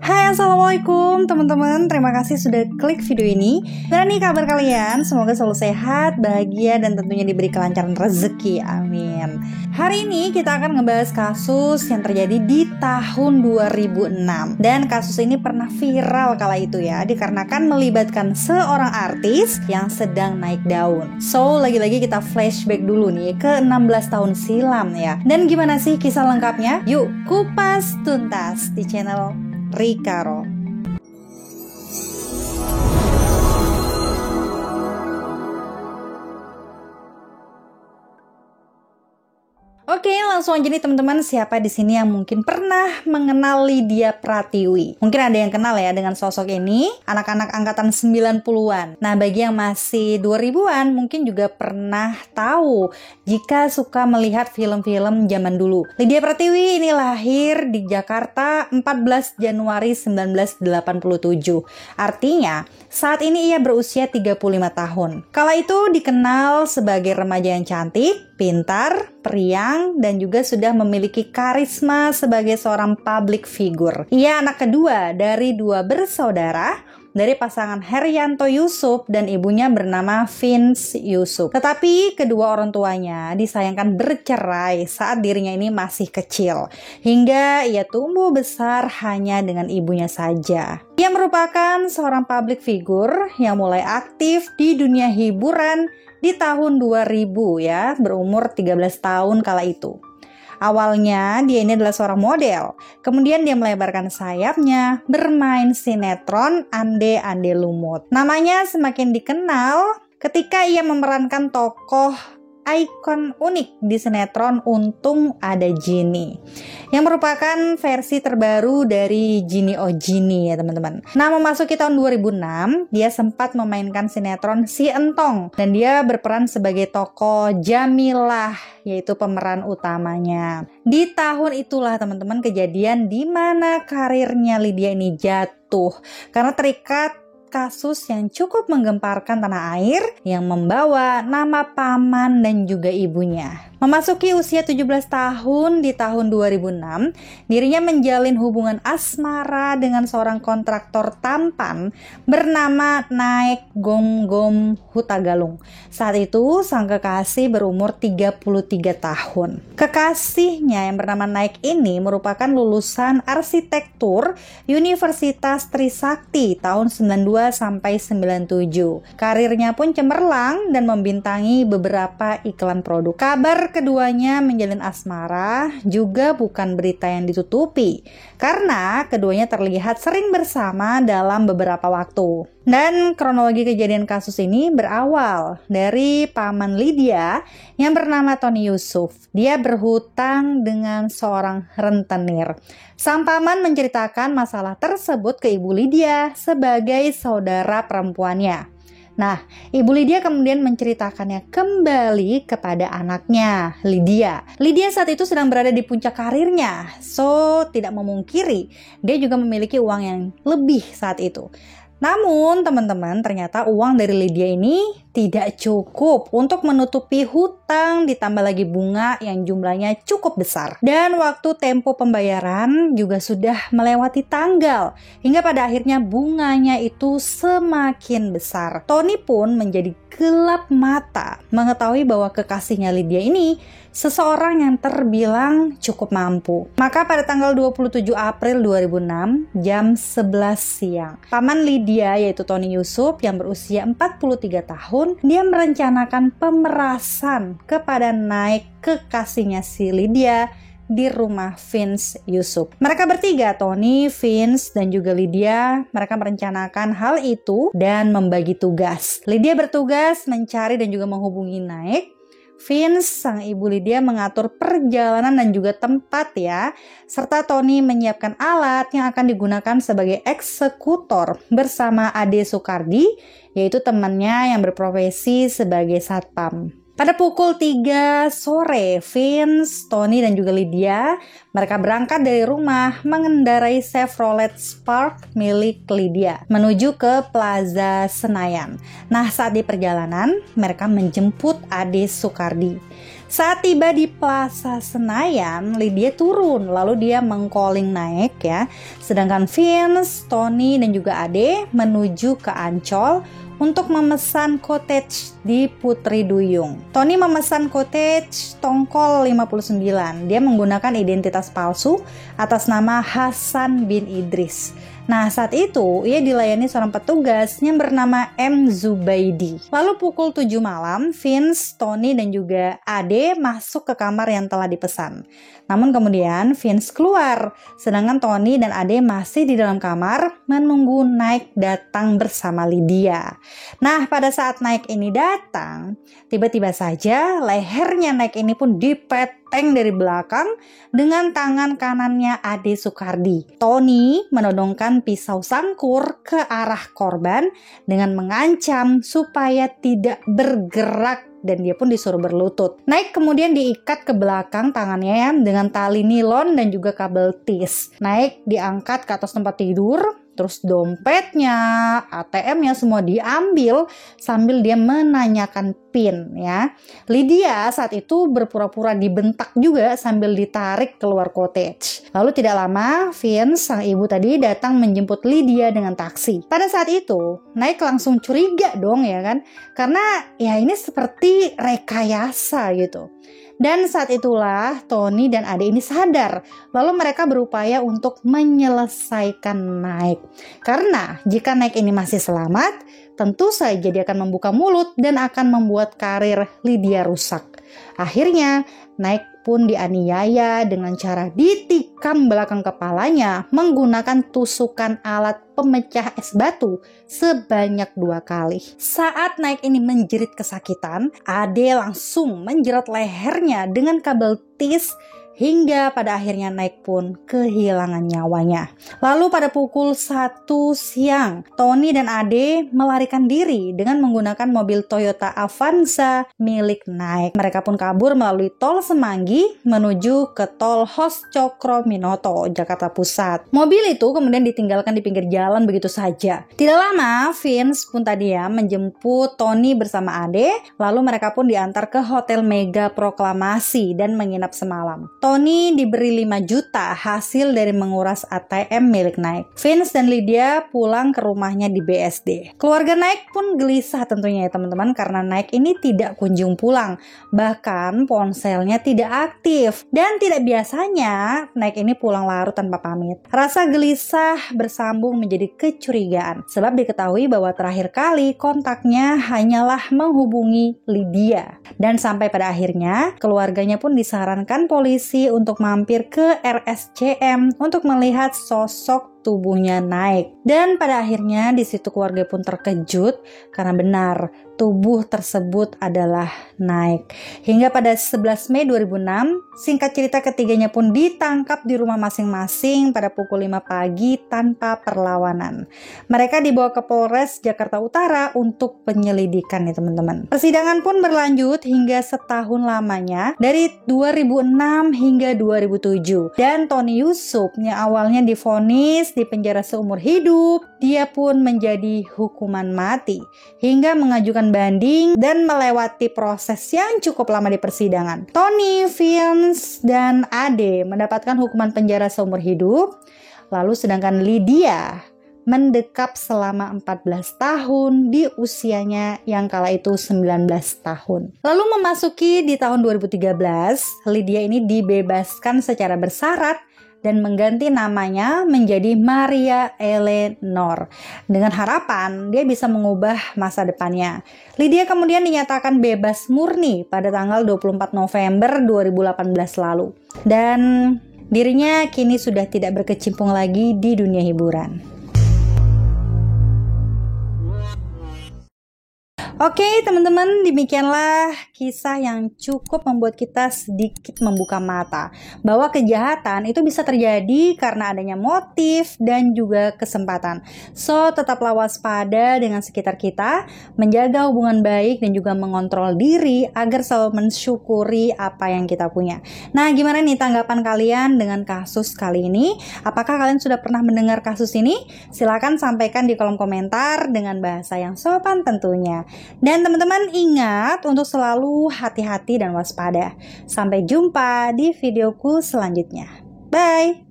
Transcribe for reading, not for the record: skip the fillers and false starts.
Hai, assalamualaikum teman-teman. Terima kasih sudah klik video ini. Gimana nih kabar kalian? Semoga selalu sehat, bahagia, dan tentunya diberi kelancaran rezeki. Amin. Hari ini kita akan ngebahas kasus yang terjadi di tahun 2006. Dan kasus ini pernah viral kala itu ya, dikarenakan melibatkan seorang artis yang sedang naik daun. So, lagi-lagi kita flashback dulu nih ke 16 tahun silam ya. Dan gimana sih kisah lengkapnya? Yuk, kupas tuntas di channel Rikaro. Oke, langsung aja nih teman-teman, siapa di sini yang mungkin pernah mengenal Lydia Pratiwi? Mungkin ada yang kenal ya dengan sosok ini, anak-anak angkatan 90-an. Nah, bagi yang masih 2000-an mungkin juga pernah tahu jika suka melihat film-film zaman dulu. Lydia Pratiwi ini lahir di Jakarta 14 Januari 1987. Artinya, saat ini ia berusia 35 tahun. Kala itu dikenal sebagai remaja yang cantik, pintar, periang, dan juga sudah memiliki karisma sebagai seorang public figure. Ia anak kedua dari dua bersaudara dari pasangan Herianto Yusuf dan ibunya bernama Vince Yusuf. Tetapi kedua orang tuanya disayangkan bercerai saat dirinya ini masih kecil, hingga ia tumbuh besar hanya dengan ibunya saja. Ia merupakan seorang public figure yang mulai aktif di dunia hiburan di tahun 2000 ya, berumur 13 tahun kala itu. Awalnya dia ini adalah seorang model, kemudian dia melebarkan sayapnya, bermain sinetron Ande Ande Lumut. Namanya semakin dikenal ketika ia memerankan tokoh ikon unik di sinetron Untung Ada Gini, yang merupakan versi terbaru dari Gini Oh Gini ya teman-teman. Nah, memasuki tahun 2006, dia sempat memainkan sinetron Si Entong dan dia berperan sebagai tokoh Jamilah, yaitu pemeran utamanya. Di tahun itulah teman-teman kejadian di mana karirnya Lydia ini jatuh karena terikat kasus yang cukup menggemparkan tanah air yang membawa nama paman dan juga ibunya. Memasuki usia 17 tahun di tahun 2006, dirinya menjalin hubungan asmara dengan seorang kontraktor tampan bernama Naek Gom Hutagalung. Saat itu sang kekasih berumur 33 tahun. Kekasihnya yang bernama Naek ini merupakan lulusan arsitektur Universitas Trisakti tahun 92 sampai 97. Karirnya pun cemerlang dan membintangi beberapa iklan produk. Kabar keduanya menjalin asmara juga bukan berita yang ditutupi, karena keduanya terlihat sering bersama dalam beberapa waktu. Dan kronologi kejadian kasus ini berawal dari paman Lydia yang bernama Tony Yusuf. Dia berhutang dengan seorang rentenir. Sang paman menceritakan masalah tersebut ke ibu Lydia sebagai saudara perempuannya. Nah, ibu Lydia kemudian menceritakannya kembali kepada anaknya, Lydia. Lydia saat itu sedang berada di puncak karirnya, so tidak memungkiri dia juga memiliki uang yang lebih saat itu. Namun teman-teman, ternyata uang dari Lydia ini tidak cukup untuk menutupi hutang, ditambah lagi bunga yang jumlahnya cukup besar. Dan waktu tempo pembayaran juga sudah melewati tanggal, hingga pada akhirnya bunganya itu semakin besar. Tony pun menjadi gelap mata mengetahui bahwa kekasihnya Lydia ini seseorang yang terbilang cukup mampu. Maka pada tanggal 27 April 2006 jam 11 siang, paman Lydia yaitu Tony Yusuf yang berusia 43 tahun, dia merencanakan pemerasan kepada Naek, kekasihnya si Lydia, di rumah Vince Yusuf. Mereka bertiga, Tony, Vince, dan juga Lydia, mereka merencanakan hal itu dan membagi tugas. Lydia bertugas mencari dan juga menghubungi Naek. Vince, sang ibu Lydia, mengatur perjalanan dan juga tempat ya, serta Tony menyiapkan alat yang akan digunakan sebagai eksekutor bersama Ade Soekardi, yaitu temannya yang berprofesi sebagai satpam. Pada pukul 3 sore, Vince, Tony, dan juga Lydia, mereka berangkat dari rumah mengendarai Chevrolet Spark milik Lydia menuju ke Plaza Senayan. Nah, saat di perjalanan, mereka menjemput Ade Soekardi. Saat tiba di Plaza Senayan, Lydia turun, lalu dia mengcalling naik ya. Sedangkan Vince, Tony, dan juga Ade menuju ke Ancol untuk memesan cottage di Putri Duyung. Tony memesan cottage Tongkol 59. Dia menggunakan identitas palsu atas nama Hasan bin Idris. Nah, saat itu ia dilayani seorang petugas yang bernama M. Zubaidi. Lalu pukul 7 malam, Vince, Tony, dan juga Ade masuk ke kamar yang telah dipesan. Namun kemudian Vince keluar, sedangkan Tony dan Ade masih di dalam kamar menunggu Nike datang bersama Lydia. Nah, pada saat Nike ini datang, tiba-tiba saja lehernya Nike ini pun dipeteng dari belakang dengan tangan kanannya Ade Soekardi. Tony menodongkan pisau sangkur ke arah korban dengan mengancam supaya tidak bergerak dan dia pun disuruh berlutut. Nike kemudian diikat ke belakang tangannya dengan tali nilon dan juga kabel tis. Nike diangkat ke atas tempat tidur, terus dompetnya, ATM-nya semua diambil sambil dia menanyakan PIN ya. Lydia saat itu berpura-pura dibentak juga sambil ditarik keluar cottage. Lalu tidak lama, Vince, sang ibu tadi datang menjemput Lydia dengan taksi. Pada saat itu, Nike langsung curiga dong ya kan, karena ya ini seperti rekayasa gitu. Dan saat itulah Tony dan Ade ini sadar, lalu mereka berupaya untuk menyelesaikan Nike. Karena jika Nike ini masih selamat, tentu saja dia akan membuka mulut dan akan membuat karir Lydia rusak. Akhirnya Nike pun dianiaya dengan cara ditikam belakang kepalanya menggunakan tusukan alat pemecah es batu sebanyak 2 kali. Saat Nike ini menjerit kesakitan, Ade langsung menjerat lehernya dengan kabel tis hingga pada akhirnya Nike pun kehilangan nyawanya. Lalu pada pukul 1 siang, Tony dan Ade melarikan diri dengan menggunakan mobil Toyota Avanza milik Nike. Mereka pun kabur melalui tol Semanggi menuju ke tol Hos Cokro-Minoto, Jakarta Pusat. Mobil itu kemudian ditinggalkan di pinggir jalan begitu saja. Tidak lama, Vince pun tadi ya menjemput Tony bersama Ade, lalu mereka pun diantar ke Hotel Mega Proklamasi dan menginap semalam. Tony diberi 5 juta hasil dari menguras ATM milik Nike. Vince dan Lydia pulang ke rumahnya di BSD. Keluarga Nike pun gelisah tentunya ya teman-teman, karena Nike ini tidak kunjung pulang. Bahkan ponselnya tidak aktif. Dan tidak biasanya Nike ini pulang larut tanpa pamit. Rasa gelisah bersambung menjadi kecurigaan. Sebab diketahui bahwa terakhir kali kontaknya hanyalah menghubungi Lydia. Dan sampai pada akhirnya keluarganya pun disarankan polisi untuk mampir ke RSCM untuk melihat sosok tubuhnya Nike. Dan pada akhirnya di situ keluarga pun terkejut karena benar tubuh tersebut adalah Nike. Hingga pada 11 Mei 2006, singkat cerita ketiganya pun ditangkap di rumah masing-masing pada pukul 5 pagi tanpa perlawanan. Mereka dibawa ke Polres Jakarta Utara untuk penyelidikan ya teman-teman. Persidangan pun berlanjut hingga setahun lamanya dari 2006 hingga 2007. Dan Tony Yusuf yang awalnya divonis di penjara seumur hidup, dia pun menjadi hukuman mati hingga mengajukan banding dan melewati proses yang cukup lama di persidangan. Tony, Vince, dan Ade mendapatkan hukuman penjara seumur hidup, lalu sedangkan Lydia mendekap selama 14 tahun di usianya yang kala itu 19 tahun. Lalu memasuki di tahun 2013, Lydia ini dibebaskan secara bersyarat dan mengganti namanya menjadi Maria Eleanor dengan harapan dia bisa mengubah masa depannya. Lydia kemudian dinyatakan bebas murni pada tanggal 24 November 2018 lalu. Dan dirinya kini sudah tidak berkecimpung lagi di dunia hiburan. Oke teman-teman, demikianlah kisah yang cukup membuat kita sedikit membuka mata bahwa kejahatan itu bisa terjadi karena adanya motif dan juga kesempatan. So, tetaplah waspada dengan sekitar kita, menjaga hubungan baik dan juga mengontrol diri agar selalu mensyukuri apa yang kita punya. Nah, gimana nih tanggapan kalian dengan kasus kali ini? Apakah kalian sudah pernah mendengar kasus ini? Silakan sampaikan di kolom komentar dengan bahasa yang sopan tentunya. Dan teman-teman ingat untuk selalu hati-hati dan waspada. Sampai jumpa di videoku selanjutnya. Bye!